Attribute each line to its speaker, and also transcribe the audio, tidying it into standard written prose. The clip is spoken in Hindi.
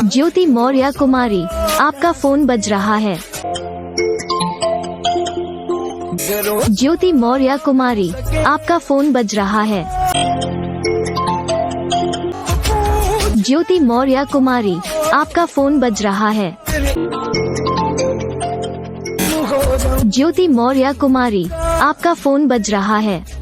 Speaker 1: ज्योति मौर्य कुमारी, आपका फोन बज रहा है। ज्योति मौर्य कुमारी, आपका फोन बज रहा है। ज्योति मौर्य कुमारी, आपका फोन बज रहा है। ज्योति मौर्य कुमारी, आपका फोन बज रहा है।